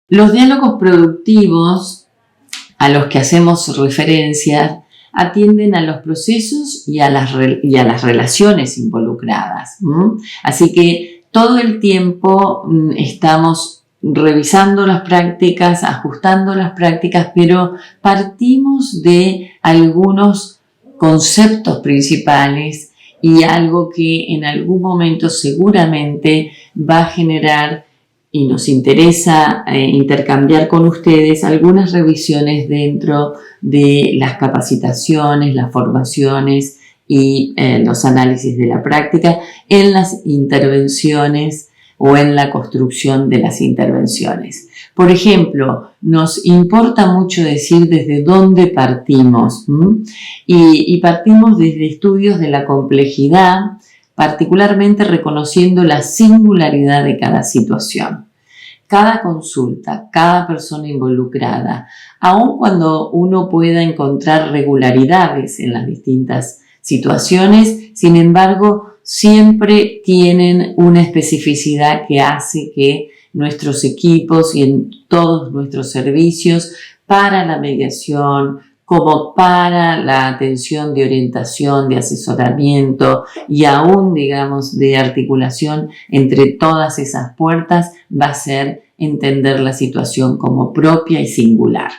Los diálogos productivos a los que hacemos referencia atienden a los procesos y a las relaciones involucradas. Así que todo el tiempo estamos revisando las prácticas, ajustando las prácticas, pero partimos de algunos conceptos principales y algo que en algún momento seguramente va a generar, y nos interesa intercambiar con ustedes algunas revisiones dentro de las capacitaciones, las formaciones y los análisis de la práctica en las intervenciones o en la construcción de las intervenciones. Por ejemplo, nos importa mucho decir desde dónde partimos y partimos desde estudios de la complejidad, particularmente reconociendo la singularidad de cada situación. Cada consulta, cada persona involucrada, aun cuando uno pueda encontrar regularidades en las distintas situaciones, sin embargo, siempre tienen una especificidad que hace que nuestros equipos y en todos nuestros servicios para la mediación, como para la atención de orientación, de asesoramiento y aún, digamos, de articulación entre todas esas puertas, va a ser entender la situación como propia y singular.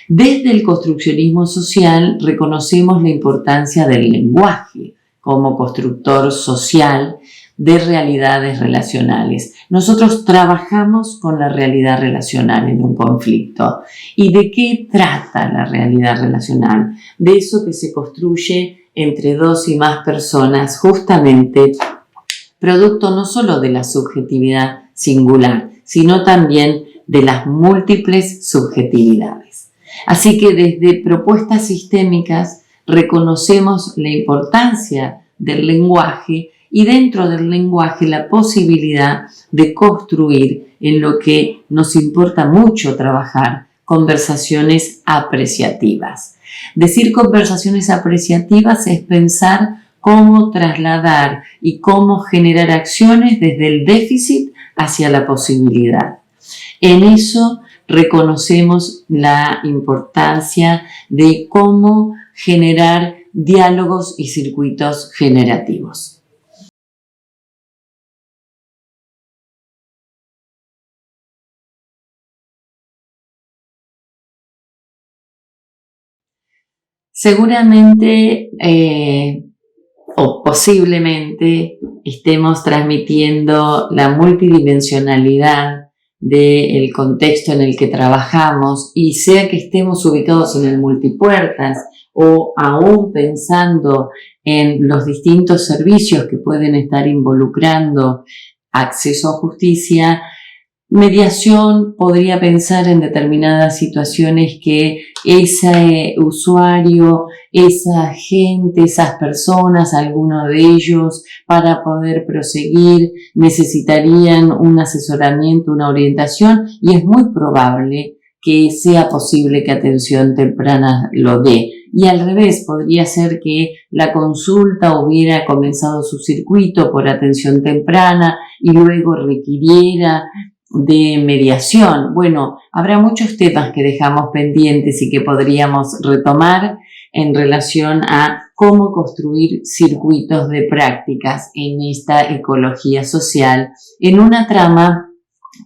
Desde el construccionismo social reconocemos la importancia del lenguaje como constructor social de realidades relacionales. Nosotros trabajamos con la realidad relacional en un conflicto. ¿Y de qué trata la realidad relacional? De eso que se construye entre dos y más personas, justamente producto no solo de la subjetividad singular, sino también de las múltiples subjetividades. Así que desde propuestas sistémicas reconocemos la importancia del lenguaje y dentro del lenguaje la posibilidad de construir en lo que nos importa mucho trabajar, conversaciones apreciativas. Decir conversaciones apreciativas es pensar cómo trasladar y cómo generar acciones desde el déficit hacia la posibilidad. En eso reconocemos la importancia de cómo generar diálogos y circuitos generativos. Seguramente o posiblemente estemos transmitiendo la multidimensionalidad del contexto en el que trabajamos y sea que estemos ubicados en el multipuertas o aún pensando en los distintos servicios que pueden estar involucrando acceso a justicia, mediación podría pensar en determinadas situaciones que ese usuario, esa gente, esas personas, alguno de ellos, para poder proseguir necesitarían un asesoramiento, una orientación y es muy probable que sea posible que atención temprana lo dé. Y al revés, podría ser que la consulta hubiera comenzado su circuito por atención temprana y luego requiriera de mediación. Bueno, habrá muchos temas que dejamos pendientes y que podríamos retomar en relación a cómo construir circuitos de prácticas en esta ecología social en una trama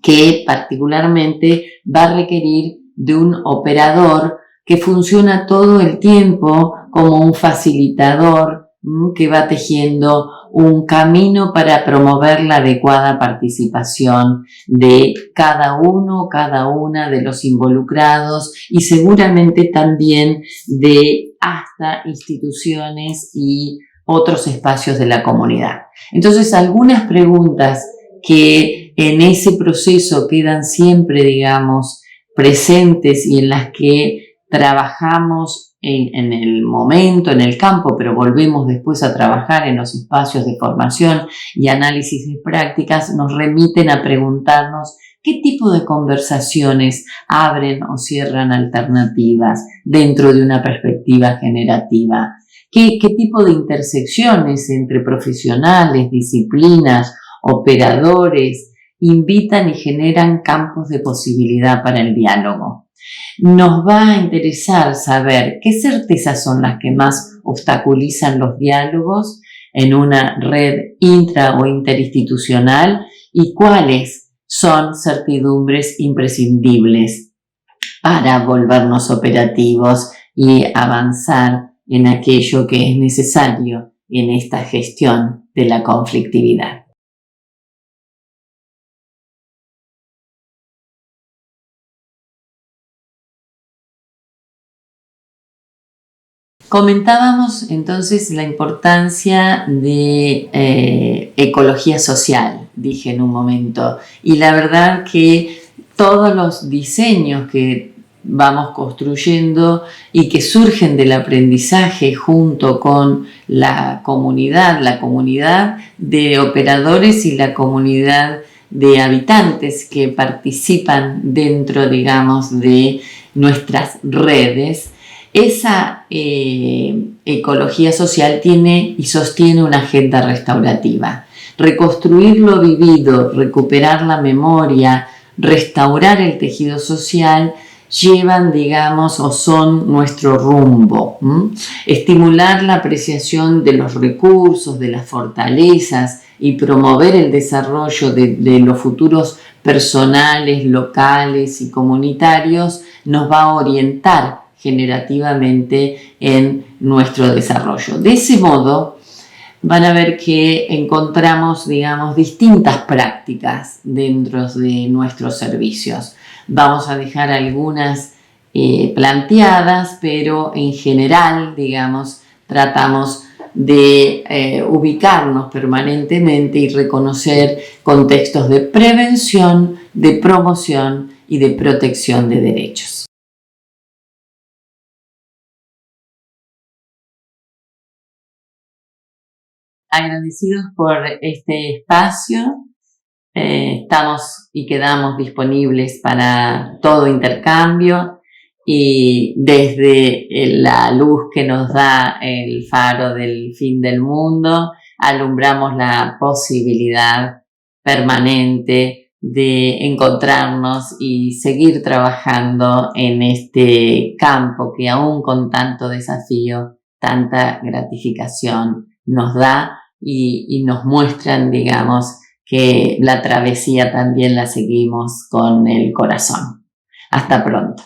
que particularmente va a requerir de un operador que funciona todo el tiempo como un facilitador que va tejiendo un camino para promover la adecuada participación de cada uno, cada una de los involucrados y seguramente también de hasta instituciones y otros espacios de la comunidad. Entonces, algunas preguntas que en ese proceso quedan siempre, digamos, presentes y en las que trabajamos en el momento, en el campo, pero volvemos después a trabajar en los espacios de formación y análisis de prácticas, nos remiten a preguntarnos qué tipo de conversaciones abren o cierran alternativas dentro de una perspectiva generativa. ¿Qué tipo de intersecciones entre profesionales, disciplinas, operadores invitan y generan campos de posibilidad para el diálogo. Nos va a interesar saber qué certezas son las que más obstaculizan los diálogos en una red intra o interinstitucional y cuáles son certidumbres imprescindibles para volvernos operativos y avanzar en aquello que es necesario en esta gestión de la conflictividad. Comentábamos entonces la importancia de ecología social, dije en un momento, y la verdad que todos los diseños que vamos construyendo y que surgen del aprendizaje junto con la comunidad de operadores y la comunidad de habitantes que participan dentro, digamos, de nuestras redes, esa ecología social tiene y sostiene una agenda restaurativa. Reconstruir lo vivido, recuperar la memoria, restaurar el tejido social, llevan, digamos, o son nuestro rumbo. Estimular la apreciación de los recursos, de las fortalezas y promover el desarrollo de los futuros personales, locales y comunitarios nos va a orientar generativamente en nuestro desarrollo. De ese modo, van a ver que encontramos, digamos, distintas prácticas dentro de nuestros servicios. Vamos a dejar algunas planteadas, pero en general, digamos, tratamos de ubicarnos permanentemente y reconocer contextos de prevención, de promoción y de protección de derechos. Agradecidos por este espacio. Estamos y quedamos disponibles para todo intercambio y desde la luz que nos da el faro del fin del mundo, alumbramos la posibilidad permanente de encontrarnos y seguir trabajando en este campo que aún con tanto desafío, tanta gratificación nos da y nos muestran, digamos, que la travesía también la seguimos con el corazón. Hasta pronto.